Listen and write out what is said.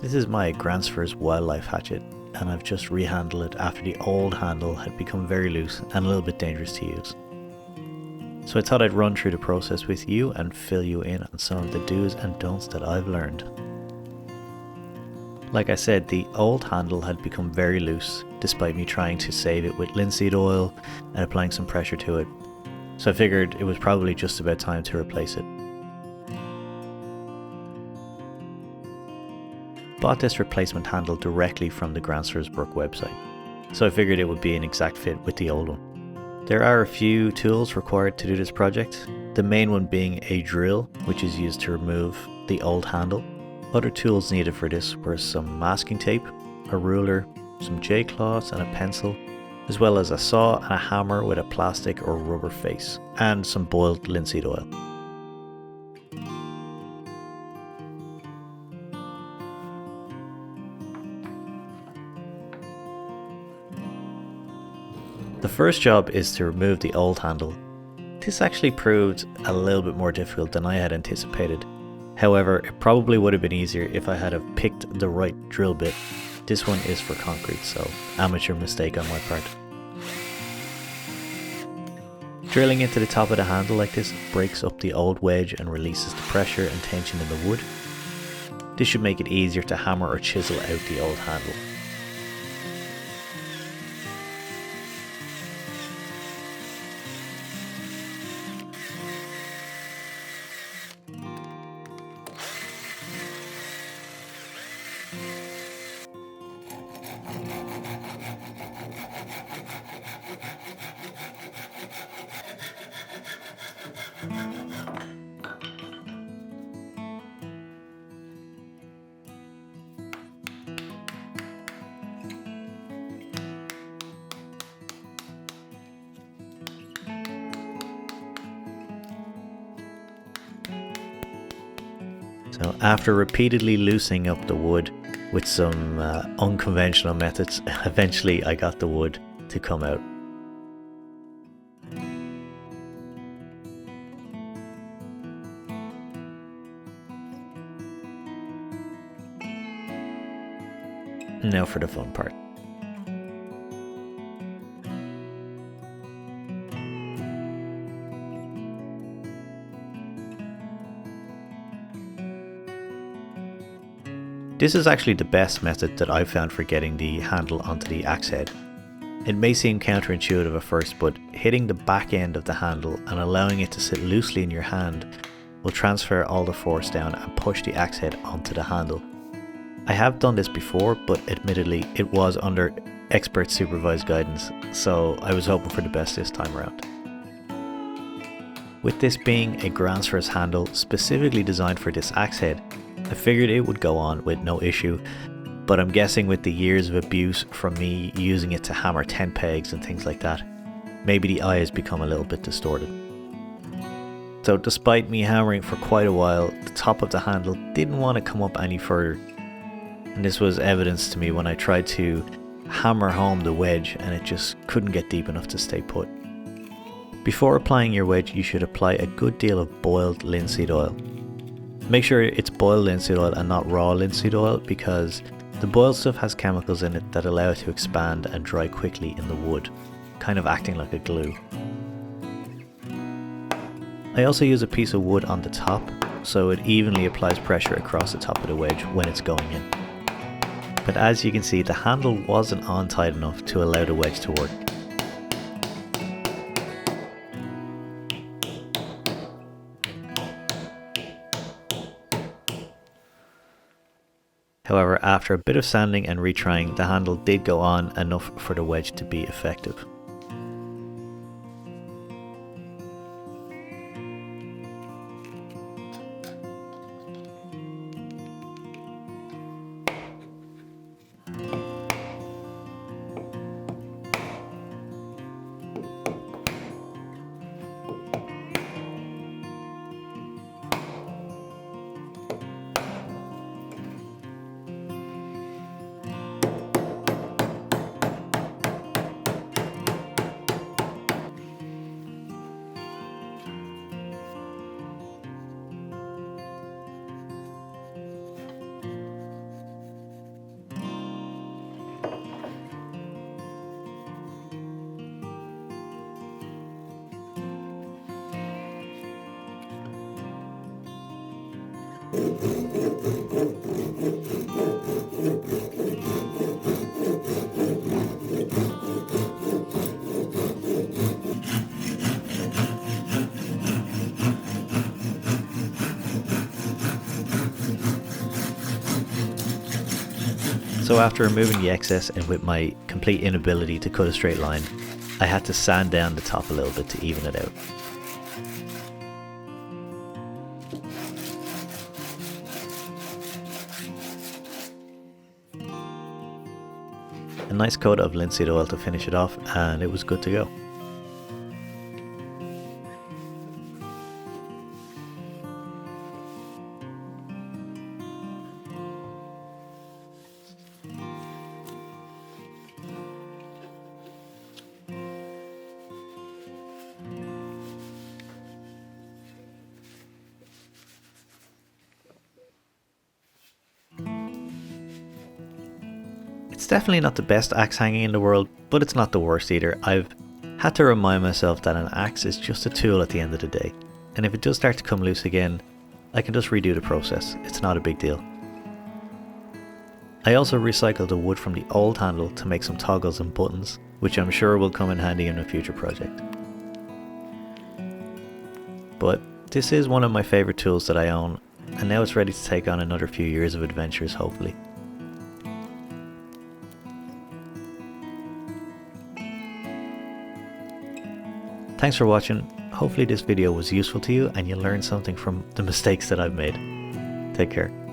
This is my Gransfors wildlife hatchet, and I've just rehandled it after the old handle had become very loose and a little bit dangerous to use. So I thought I'd run through the process with you and fill you in on some of the do's and don'ts that I've learned. Like I said, the old handle had become very loose despite me trying to save it with linseed oil and applying some pressure to it, so I figured it was probably just about time to replace it. Bought this replacement handle directly from the Gransfors Bruk website, so I figured it would be an exact fit with the old one. There are a few tools required to do this project, the main one being a drill, which is used to remove the old handle. Other tools needed for this were some masking tape, a ruler, some J-cloths and a pencil, as well as a saw and a hammer with a plastic or rubber face, and some boiled linseed oil. The first job is to remove the old handle. This actually proved a little bit more difficult than I had anticipated. However, it probably would have been easier if I had have picked the right drill bit. This one is for concrete, so amateur mistake on my part. Drilling into the top of the handle like this breaks up the old wedge and releases the pressure and tension in the wood. This should make it easier to hammer or chisel out the old handle. So after repeatedly loosening up the wood with some unconventional methods, eventually I got the wood to come out. Now for the fun part. This is actually the best method that I've found for getting the handle onto the axe head. It may seem counterintuitive at first, but hitting the back end of the handle and allowing it to sit loosely in your hand will transfer all the force down and push the axe head onto the handle. I have done this before, but admittedly it was under expert supervised guidance, so I was hoping for the best this time around. With this being a Gransfors handle specifically designed for this axe head, I figured it would go on with no issue, but I'm guessing with the years of abuse from me using it to hammer tent pegs and things like that, maybe the eye has become a little bit distorted. So despite me hammering for quite a while, the top of the handle didn't want to come up any further, and this was evidence to me when I tried to hammer home the wedge and it just couldn't get deep enough to stay put. Before applying your wedge, you should apply a good deal of boiled linseed oil. Make sure it's boiled linseed oil and not raw linseed oil, because the boiled stuff has chemicals in it that allow it to expand and dry quickly in the wood, kind of acting like a glue. I also use a piece of wood on the top, so it evenly applies pressure across the top of the wedge when it's going in. But as you can see, the handle wasn't on tight enough to allow the wedge to work. However, after a bit of sanding and retrying, the handle did go on enough for the wedge to be effective. So after removing the excess and with my complete inability to cut a straight line, I had to sand down the top a little bit to even it out. A nice coat of linseed oil to finish it off, and it was good to go. It's definitely not the best axe hanging in the world, but it's not the worst either. I've had to remind myself that an axe is just a tool at the end of the day, and if it does start to come loose again, I can just redo the process. It's not a big deal. I also recycled the wood from the old handle to make some toggles and buttons, which I'm sure will come in handy in a future project. But this is one of my favourite tools that I own, and now it's ready to take on another few years of adventures, hopefully. Thanks for watching. Hopefully this video was useful to you and you learned something from the mistakes that I've made. Take care.